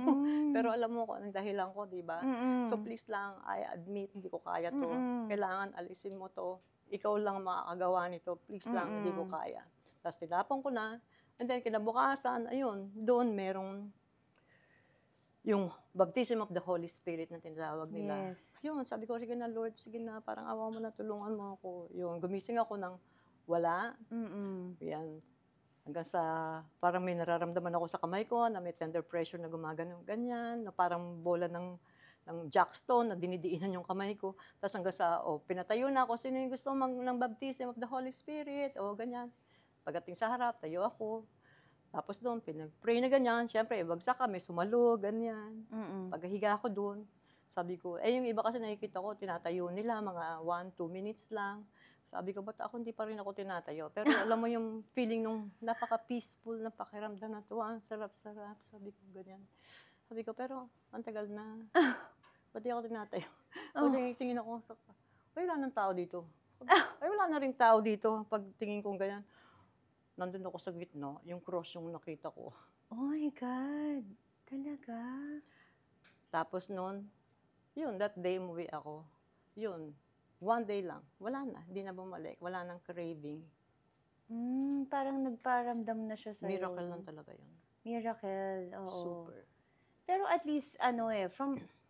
Pero alam mo kung anong dahilan ko, diba? So please lang, I admit, hindi ko kaya to. Kailangan alisin mo to. Ikaw lang makakagawa nito. Please lang, hindi ko kaya. Tapos tinapon ko na. And then kinabukasan, ayun, doon merong yung baptism of the Holy Spirit na tinatawag nila. Yes. Yun, sabi ko, sige na Lord, sige na, parang awa mo na, tulungan mo ako. Yun, gumising ako ng wala. Yan. Hanggang sa, parang may nararamdaman ako sa kamay ko, na may tender pressure na gumagano ganyan, na parang bola ng jackstone na dinidiinan yung kamay ko. Tapos hanggang sa, pinatayo na ako, sino yung gusto ng baptism of the Holy Spirit? Ganyan. Pagdating sa harap, tayo ako. Tapos doon, pinag-pray na ganyan. Siyempre, bagsak kami, sumalo, ganyan. Paghiga ako doon, sabi ko, yung iba kasi nakikita ko, tinatayo nila, mga 1-2 minutes lang. Sabi ko, ba't ako hindi pa rin ako tinatayo? Pero alam mo yung feeling nung napaka-peaceful na pakiramdam na to, sarap-sarap. Sabi ko, ganyan. Sabi ko, pero ang tagal na. Ba't di ako tinatayo? Tingin ako, wala nang tao dito. Wala na rin tao dito. Pag tingin kong ganyan, nandun ako sa gitna, yung cross yung nakita ko. Oh my God! Talaga? Tapos noon, yun, that day umuwi ako. Yun, 1 day lang. Wala na, hindi na bumalik. Wala nang craving. Parang nagparamdam na siya sa'yo. Miracle lang talaga yun. Miracle, oo. Super. Pero at least,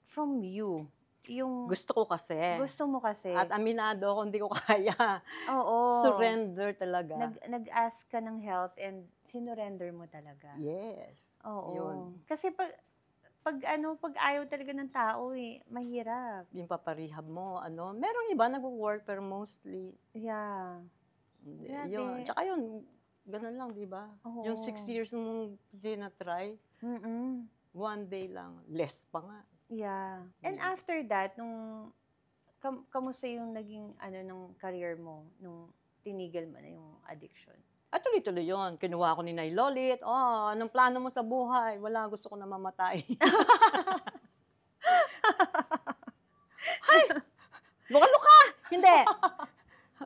from you, yung Gusto ko kasi. gusto mo kasi. At aminado ako, hindi ko kaya. Oo. Surrender talaga. Nag-ask ka ng help and sinurrender mo talaga. Yes. Oo. Yun. Kasi pag ayaw talaga ng tao mahirap. Yung paparehab mo, merong iba nag-work pero mostly, Yeah. hindi. Grabe. Yun. Tsaka yun, ganun lang, di ba? Oo. Yung 6 years mong tinatry, Mm-mm. 1 day lang, less pa nga. Yeah. And Yeah. after that, kamusta yung naging ng career mo nung tinigil mo na yung addiction? At tuloy-tuloy yun. Kinuha ko ni Nay Lolit. Anong plano mo sa buhay? Wala, gusto ko na mamatay. Hay! Luka-luka! Hindi.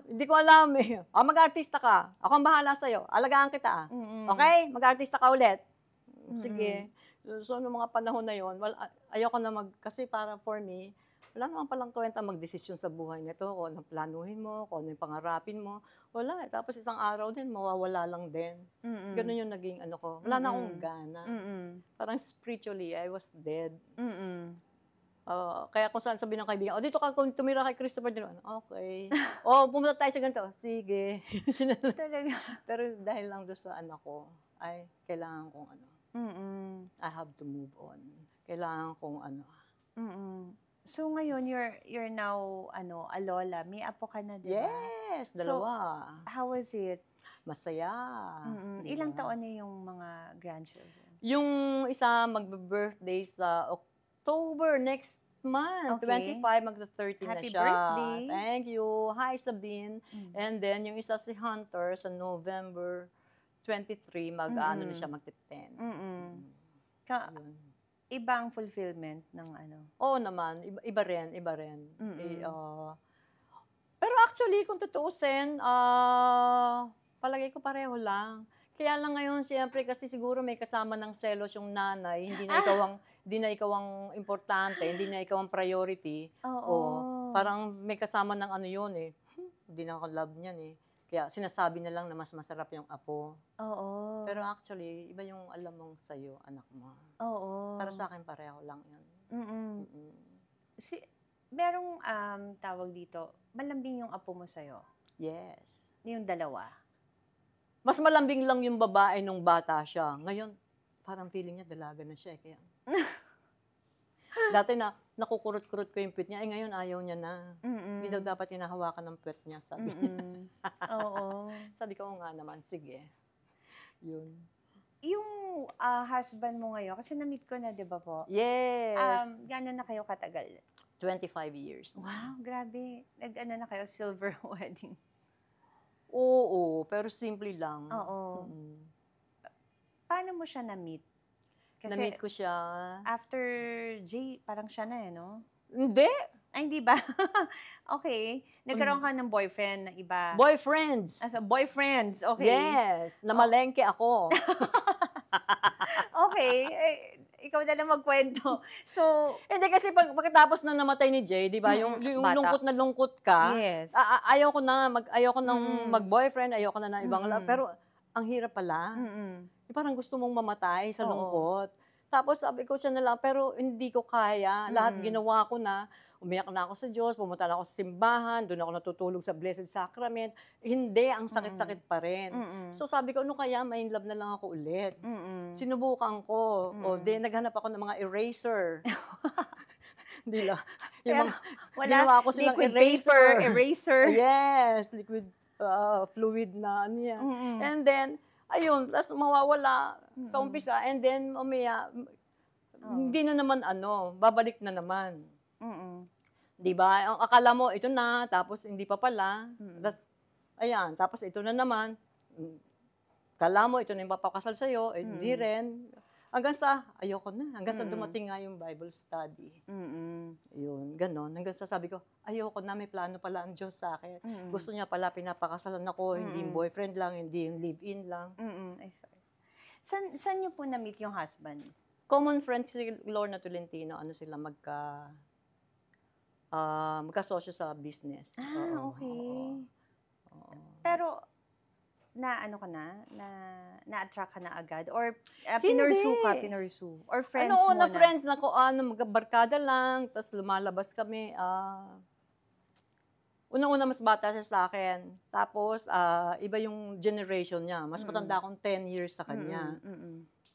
Hindi ko alam eh. Mag-artista ka. Ako ang bahala sa'yo. Alagaan kita. Mm-mm. Okay? Mag-artista ka ulit. Mm-mm. Sige. So, noong mga panahon na yun, ayoko na kasi para for me, wala naman palang kwenta magdesisyon sa buhay nito, kung anong planuhin mo, kung ano yung pangarapin mo. Wala. Tapos isang araw din, mawawala lang din. Mm-mm. Ganun yung naging ko. Wala na akong gana. Mm-mm. Parang spiritually, I was dead. Mm-mm. Kaya kung saan sabihin ng kaibigan, dito ka kung tumira kay Christopher Diron. Okay. Pumunta tayo sa ganito. Sige. Talaga. Pero dahil lang doon sa anak ko, ay kailangan kong Mm-mm. I have to move on. Kailangan kong Mm-mm. So ngayon, you're now, a lola. May apo ka na, di ba? Yes, dalawa. How was it? Masaya. Mm-mm. Diba? Ilang taon na yung mga grandchildren? Yung isa magbe-birthday sa October next month. Okay. 25, magta-30 na Happy siya. birthday. Thank you. Hi, Sabine. And then, yung isa si Hunter sa November 23, na siya, magti-10. Mm-mm. Yun. Ibang fulfillment ng Oo naman, iba rin. Mm-mm. Pero actually, kung tutuusin, palagay ko pareho lang. Kaya lang ngayon, siyempre, kasi siguro may kasama ng selos yung nanay, hindi na ikaw ang importante, hindi na ikaw ang priority. Oo. Parang may kasama ng yun eh. Hindi na ako love niyan eh. Kaya sinasabi na lang na mas masarap yung apo. Oo. Pero actually, iba yung alam mong sa'yo, anak mo. Oo. Para sa akin, pareho lang yun. Mm-mm. Merong tawag dito, malambing yung apo mo sa'yo. Yes. Yung dalawa. Mas malambing lang yung babae nung bata siya. Ngayon, parang feeling niya dalaga na siya. Kaya dati nakukurot-kurot ko yung puwet niya. Ngayon ayaw niya na. Hindi daw dapat hinahawakan ng puwet niya, sabi niya. Oo. Sabi ko, nga naman, sige. Yun. Yung husband mo ngayon, kasi na-meet ko na, di ba po? Yes. Gano'n na kayo katagal? 25 years. Wow, grabe. Na kayo, silver wedding. Oo, pero simple lang. Oo. Paano mo siya na-meet? Kasi na-meet ko siya. After Jay, parang siya na no? Hindi. Ay, hindi ba? Okay. Nagkaroon ka ng boyfriend na iba? Boyfriends. Boyfriends, okay. Yes, namalengke ako. Okay. Ikaw na lang magkwento. So, hindi kasi pagkatapos na namatay ni Jay, 'di ba? Yung bata. lungkot na lungkot ka. Yes. Ayaw ko nang mag-boyfriend, ayaw ko na ng ibang pero ang hirap pala. Parang gusto mong mamatay sa lungkot. Tapos sabi ko siya na lang, pero hindi ko kaya. Lahat ginawa ko na. Umiyak na ako sa Diyos, pumunta na ako sa simbahan, doon ako natutulog sa Blessed Sacrament. Hindi, ang sakit-sakit pa rin. So sabi ko, kaya, may love na lang ako ulit. Sinubukan ko. Naghanap ako ng mga eraser. Hindi lang. Yung ginawa ko silang liquid paper, eraser. Yes, liquid fluid na yan. And then, ayun, tapos mawawala sa umpisa. And then, hindi na naman babalik na naman. Di ba? Ang akala mo, ito na, tapos hindi pa pala. Tapos, ayan, tapos ito na naman. Akala mo, ito na yung papakasal sa'yo. Hindi rin. Hanggang sa, ayoko na. Hanggang sa dumating nga yung Bible study. Yun, ganon. Hanggang sa sabi ko, ayoko na, may plano pala ang Diyos sa akin. Gusto niya pala, pinapakasalan ako, hindi yung boyfriend lang, hindi yung live-in lang. Ay, sorry. Saan niyo po na-meet yung husband? Common friend si Lorna Tolentino, sila magkasosyo sa business. Okay. Oo. Pero, na ano ka na-attract ka na agad? Or pinursue ka, Or friends Ano, muna? friends na ko, magbarkada lang, tapos lumalabas kami. Unang-una, mas bata siya sa akin. Tapos, iba yung generation niya. Mas matanda akong 10 years sa kanya.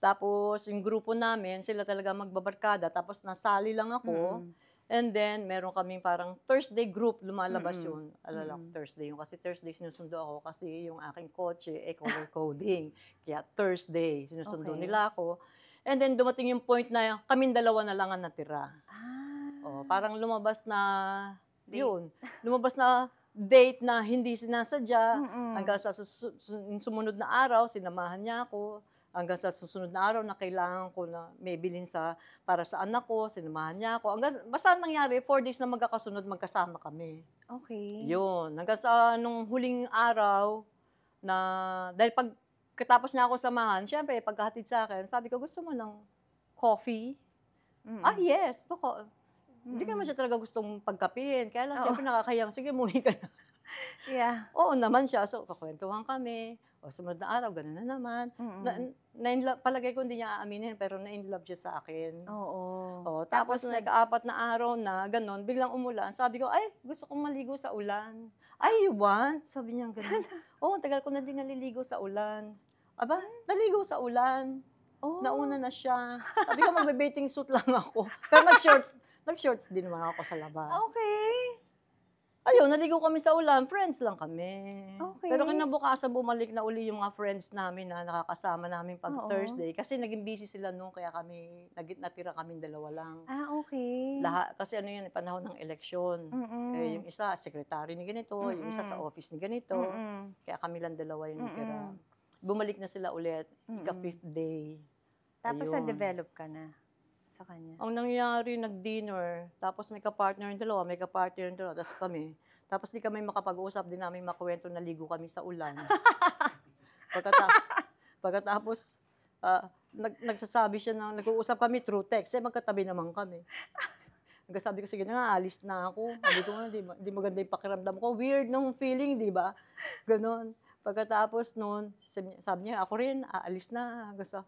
Tapos, yung grupo namin, sila talaga magbabarkada. Tapos, nasali lang ako. And then, meron kaming parang Thursday group, lumalabas yun. Alala ko, Thursday yun. Kasi Thursday sinusundo ako kasi yung aking kotse, color coding. Kaya Thursday, sinusundo nila ako. And then, dumating yung point na kaming dalawa na lang ang natira. Parang lumabas na, yun, lumabas na date na hindi sinasadya. Hanggang sa sumunod na araw, sinamahan niya ako. Hanggang sa susunod na araw na kailangan ko na may bilhin para sa anak ko, sinamahan niya ako. Basta nangyari, 4 days na magkakasunod, magkasama kami. Okay. Yun. Hanggang sa nung huling araw, dahil pagkatapos niya ako samahan, syempre, pagkahatid sa akin, sabi ko, gusto mo ng coffee? Yes. Hindi ka naman siya talaga gustong pagkapin. Kaya lang, syempre, nakakayang, sige, umuwi ka na. Yeah. Oo naman siya. So, kakwentuhan kami. Sumunod na araw, gano'n na naman. Palagay ko hindi niya aaminin, pero na-in-love siya sa akin. Tapos, ika-4 na araw na, gano'n, biglang umulan. Sabi ko, ay, gusto kong maligo sa ulan. Ay, you want? Sabi niya gano'n. Tagal ko na din naliligo sa ulan. Aba, naligo sa ulan. Nauna na siya. Sabi ko, magbe-bathing suit lang ako. Pero nag-shorts din naman ako sa labas. Okay. Ayun, naligo kami sa ulan, friends lang kami. Okay. Pero kinabukasan bumalik na uli yung mga friends namin na nakakasama namin pag Thursday. Kasi naging busy sila noon, kaya natira kaming dalawa lang. Okay. Kasi ano yun, panahon ng eleksyon. Yung isa, secretary ni ganito, yung isa sa office ni ganito. Kaya kami lang dalawa yung natira. Bumalik na sila ulit, ika-5th day. Tapos na-develop ka na sa kanya? Ang nangyari, nag-dinner, tapos may ka-partner yung dalawa, tapos kami. Tapos di kami makapag-usap, di namin makwento, naligo kami sa ulan. Pagkatapos, nagsasabi siya na, nag-uusap kami through text, magkatabi naman kami. Hanggang sabi ko, sige na nga, alis na ako. Sabi ko nga, di maganda yung pakiramdam ko. Weird nung feeling, di ba? Ganon. Pagkatapos noon, sabi niya, ako rin, aalis na. Hanggang sa,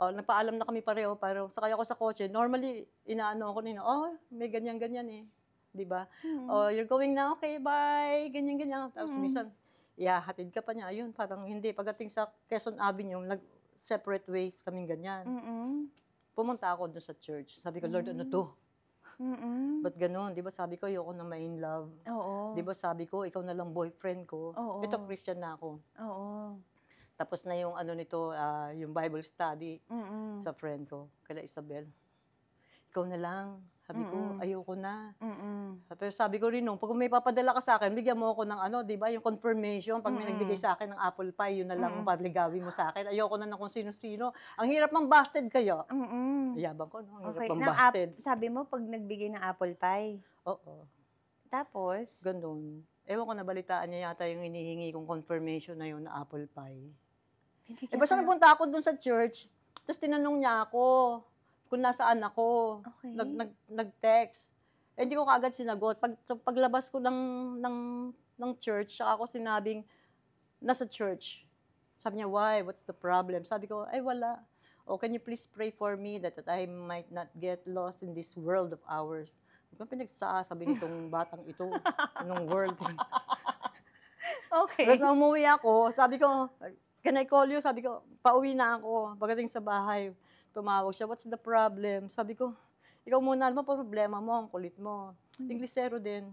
nagpaalam na kami pareho, pero sakay ako sa kotse. Normally, inaano ako nila, may ganyan-ganyan eh. Di ba? You're going na, okay, bye, ganyan-ganyan. Tapos minsan, hatid ka pa niya. Ayun, parang hindi. Pagdating sa Quezon Avenue, nag-separate ways kaming ganyan. Pumunta ako doon sa church. Sabi ko, Lord, ano to? Ba't ganun? Di ba sabi ko, ayoko na ma-in love. Di ba sabi ko, ikaw na lang boyfriend ko. Ito, Christian na ako. Tapos na yung yung Bible study sa friend ko, kala Isabel. Ikaw na lang. Sabi ko, ayoko na. Pero sabi ko rin pag may papadala ka sa akin, bigyan mo ako ng di ba, yung confirmation. Pag may nagbigay sa akin ng apple pie, yun na lang ang pagligawin mo sa akin. Ayoko na kung sino-sino. Ang hirap mang busted kayo. Yabang ko, no? Ang hirap mang busted. Sabi mo, pag nagbigay ng apple pie? Oo. Tapos? Ganun. Ewan ko, nabalitaan niya yata yung hinihingi kong confirmation na yun na apple pie. Basta napunta ako dun sa church, tapos tinanong niya ako kung nasaan ako. Okay. Nag-text. Hindi ko kaagad sinagot. Paglabas ko ng church, saka ako sinabing, nasa church. Sabi niya, why? What's the problem? Sabi ko, ay wala. Can you please pray for me that I might not get lost in this world of ours? Kung pinagsasabi nitong batang ito, anong world? Okay. Tapos umuwi ako, sabi ko, can I call you? Sabi ko, pauwi na ako. Pagdating sa bahay, tumawag siya, what's the problem? Sabi ko, ikaw muna, ano ba problema mo? Ang kulit mo. Inglesero din.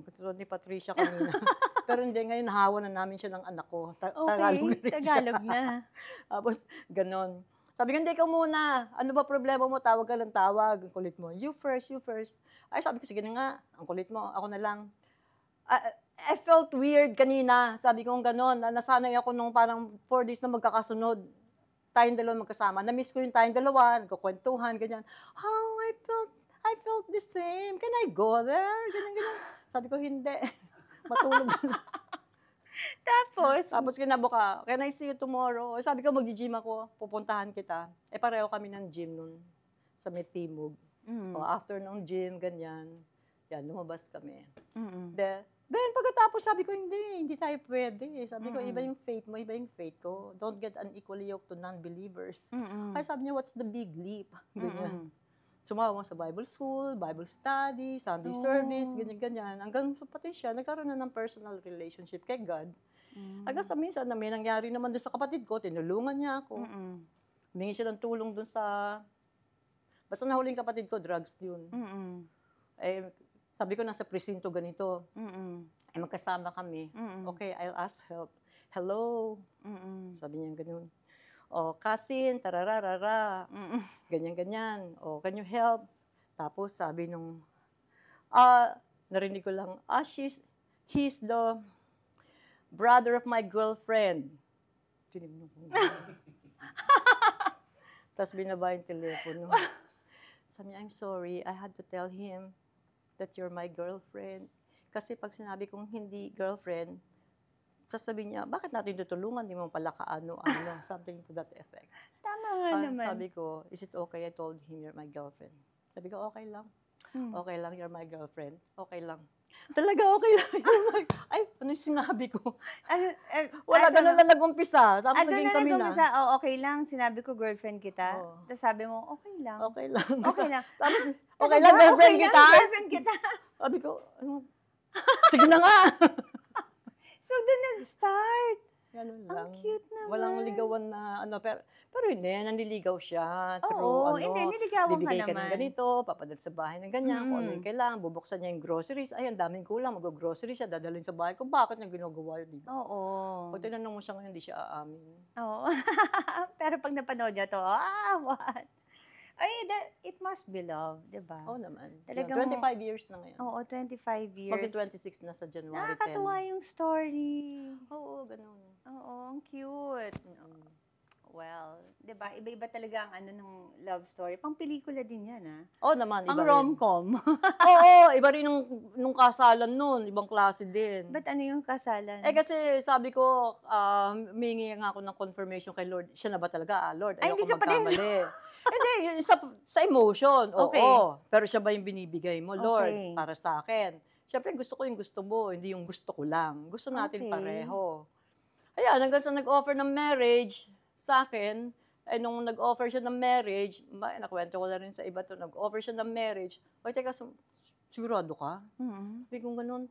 Katulad ni Patricia kanina. Pero hindi, ngayon nahawa na namin siya ng anak ko. Tagalog na. Tapos, ganon. Sabi ko, hindi, ikaw muna. Ano ba problema mo? Tawag ka lang tawag. Ang kulit mo. You first. Ay, sabi ko, sige na nga. Ang kulit mo. Ako na lang. I felt weird kanina. Sabi ko ganon. Nasanay ako nung parang 4 days na magkakasunod. Tayong dalawa magkasama. Na-miss ko yung tayong dalawa. Nagkukwentuhan, ganyan. I felt the same. Can I go there? Ganyan. Sabi ko, hindi. Matulog na. Tapos kinabuka, can I see you tomorrow? Sabi ko, mag-gym ako. Pupuntahan kita. Pareho kami ng gym nun. Sa may Timog. After ng gym, ganyan. Yan, lumabas kami. Then, pagkatapos sabi ko, hindi tayo pwede. Sabi ko, iba Mm. yung faith mo, iba yung faith ko. Don't get unequally yoked to non-believers. Mm. Kaya sabi niya, what's the big leap? Ganyan. Mm. Sumama sa Bible school, Bible study, Sunday Oh. service, ganyan-ganyan. Hanggang pati siya, nagkaroon na ng personal relationship kay God. Hanggang sa minsan na may nangyari naman doon sa kapatid ko, tinulungan niya ako. Mm. Humingi siya ng tulong doon sa... Basta nahuling kapatid ko, drugs yun. Mm. Eh, sabi ko, nasa presinto ganito. Mm. Eh, magkasama kami. Mm. Okay, I'll ask help. Hello? Mm. Sabi niya ganun. O, cousin, tarararara. Mm. Ganyan-ganyan. O, can you help? Tapos sabi nung, narinig ko lang, he's the brother of my girlfriend. Tinignan ko. Tapos binaba yung telepono. Sabi niya, I'm sorry, I had to tell him that you're my girlfriend. Kasi pag sinabi kong hindi girlfriend, sasabihin niya, bakit natin tutulungan? Di mo pala kaano-ano. Something to that effect. Tama nga naman. Sabi ko, is it okay? I told him you're my girlfriend. Sabi ko, okay lang. Okay lang, you're my girlfriend. Okay lang. Talaga okay lang. Ay, ano yung sinabi ko? Wala, ganun lang nag-umpisa. Tapos naging kami na. Okay lang. Sinabi ko, girlfriend kita. Oo. Tapos sabi mo, okay lang. Okay lang. Okay lang. Tapos, okay lang, girlfriend kita? Girlfriend kita. Sabi ko, ano? Sige na nga. So, doon nag-start. Ganun Ang lang. cute naman. Walang ligawan na ano, pero hindi, nanliligaw siya. Oo, hindi, niligawan ka bibigay ka ng naman. ganito, papadal sa bahay ng ganyan, kung ano yung kailangan, bubuksan niya yung groceries. Ay, ang daming kulang, mag-groceries siya, dadalhin sa bahay ko. Bakit niya ginagawa yun? Diba? Oo. Pag tinanong mo siya ngayon, hindi siya aamin. Oo. Pero pag napanood niya to, what? Ay, it must be love, di ba? Oo naman. Talagang- 25 years na ngayon. Oo, 25 years. Maging 26 na sa January 10. Nakakatuwa yung story. Oo, ganun. Oo, ang cute. Well, 'di ba? Iba-iba talaga ang ano ng love story. Pang pelikula din 'yan, ah. Oo naman, iba Pang rin. rom-com. Oo, iba rin nung kasalan nun. Ibang klase din. Ba't ano yung kasalan? Kasi sabi ko, humingi nga ako ng confirmation kay Lord. Siya na ba talaga? Lord, Ay, ayoko hindi ka pa rin magkamali. Hindi, yun sa emotion. Oo. Okay. Pero siya ba yung binibigay mo, Lord, Okay. para sa akin? Siyempre, gusto ko yung gusto mo, hindi yung gusto ko lang. Gusto natin Okay. pareho. Ayan, hanggang sa nag-offer ng marriage sa akin, ay nung nag-offer siya ng marriage, nakwento ko na rin sa iba to, nag-offer siya ng marriage, oy, teka, sigurado ka? Mm-mm. Sabi kong ganun,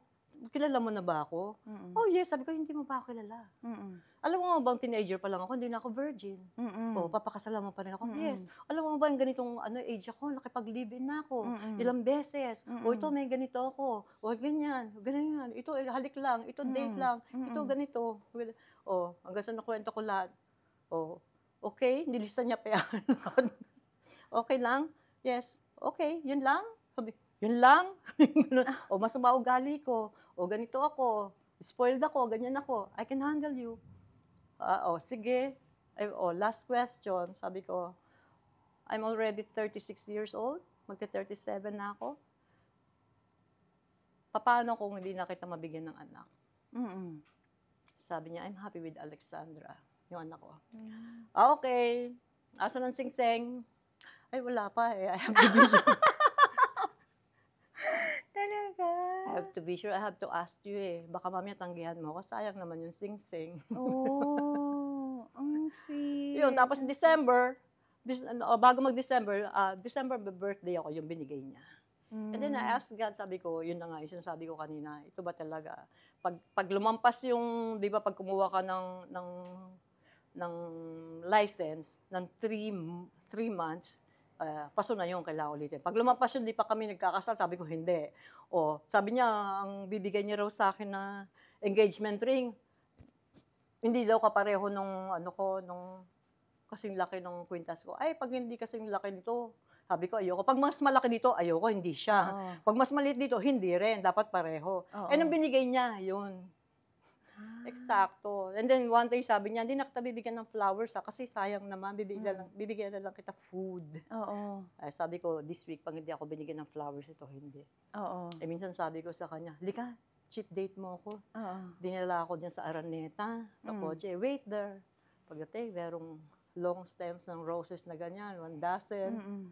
kilala mo na ba ako? Mm-mm. Oh yes, sabi ko, hindi mo pa ako kilala. Mm-mm. Alam mo bang teenager pa lang ako, hindi na ako virgin. Mm-mm. O, papakasalan mo pa rin ako. Mm-mm. Yes. Alam mo ba yung ganitong age ako, nakipag-live-in na ako. Mm-mm. Ilang beses. Mm-mm. O ito, may ganito ako. O ganyan, ganyan. Ito, halik lang. Ito, date lang. Ito, Mm-mm. ganito. O, hanggang sa nakwento ko lahat. O, okay, nilista niya pa yan. Okay lang? Yes. Okay, yun lang? Sabi, yun lang? O, masama ugali ko. O, ganito ako. Spoiled ako, ganyan ako. I can handle you. Sige. Last question. Sabi ko, I'm already 36 years old. Magka-37 na ako. Paano kung hindi na kita mabigyan ng anak? Mm-mm. Sabi niya, I'm happy with Alexandra. Yung anak ko. Mm. Okay. Asa ng sing-sing? Ay, wala pa eh. I have to be sure. Talaga. I have to be sure. I have to ask you eh. Baka mamaya tanggihan mo. Kasi sayang naman yung sing-sing. Oh, ang sweet. Yun, tapos December, bago mag-December, December birthday ako, yung binigay niya. And then I asked God, sabi ko, yun na nga, yung sinasabi ko kanina, ito ba talaga? Pag lumampas yung, di ba, pag kumuha ka ng license, ng 3 months, paso na yun, kailangan ulitin. Pag lumampas yun, di pa kami nagkakasal, sabi ko, hindi. Sabi niya, ang bibigay niya raw sa akin na engagement ring, hindi daw kapareho nung kasing laki ng kwintas ko. Ay, pag hindi kasing laki nito, sabi ko, ayoko. Pag mas malaki dito, ayoko, hindi siya. Oo. Pag mas maliit dito, hindi rin. Dapat pareho. Oo. Nung binigay niya, yun. Eksakto. And then one day, sabi niya, hindi na kita bibigyan ng flowers kasi sayang naman, bibigyan na lang kita food. Oo. Sabi ko, this week, pag hindi ako binigyan ng flowers, ito hindi. Oo. Minsan sabi ko sa kanya, lika, cheap date mo ako. Oo. Dinala ako dyan sa Araneta, sa kotse. Wait there. Pagdating, merong long stems ng roses na ganyan, 1 dozen. Mm-mm.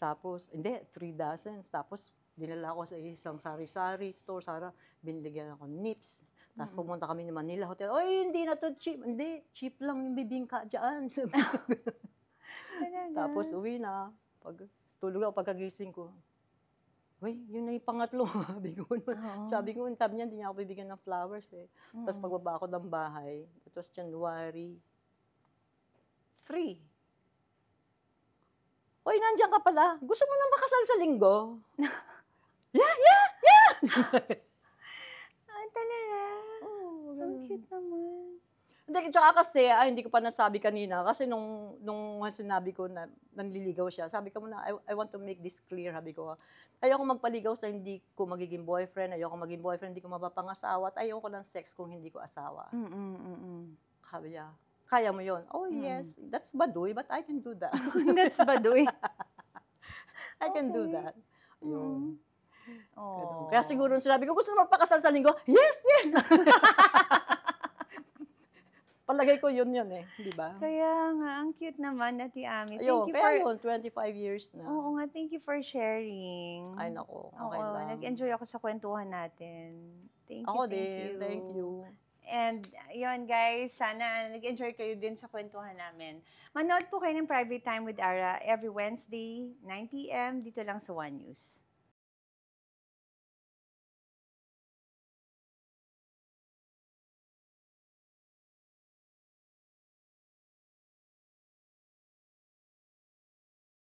Tapos, hindi, 3 dozens. Tapos, dinala ako sa isang sari-sari store, Sarah, binigyan ako nips. Tapos pumunta kami ng Manila Hotel. Oy, hindi na to cheap. Hindi, cheap lang yung bibingka dyan. Tapos uwi na. Pag tulog ako, pagkagising ko, uy, yun na yung pangatlo. Sabi niya, hindi niya ako bibigyan ng flowers eh. Tapos pagbaba ako ng bahay, it was January 3. Uy, nandiyan ka pala. Gusto mo na makasal sa linggo? Yeah! Ah, talaga? Oh, Ang cute naman. Hindi, tsaka kasi, hindi ko pa nasabi kanina, kasi nung sinabi ko na nanliligaw siya, sabi ko muna, I want to make this clear, sabi ko, ayoko magpaligaw sa hindi ko magiging boyfriend, ayoko maging boyfriend, hindi ko mapapangasawa, at ayoko ng sex kung hindi ko asawa. Sabi niya, kaya mo yun? Oh, yes, that's baduy, but I can do that. That's baduy. I can do that. Yun. Oh. Kaya siguro sinabi ko, gusto mo magpakasal sa linggo? Yes! Palagay ko yun eh, di ba? Kaya nga, ang cute naman, Ate Ami. Ayun, Thank you kaya for... yun, 25 years na. Oo nga, thank you for sharing. Ay, nako, okay Oo, lang. nag-enjoy ako sa kwentuhan natin. Thank you, Ako thank din, you. thank you. And yun guys, sana nag-enjoy kayo din sa kwentuhan namin. Manood po kayo ng Private Time with Ara every Wednesday, 9 p.m. dito lang sa One News.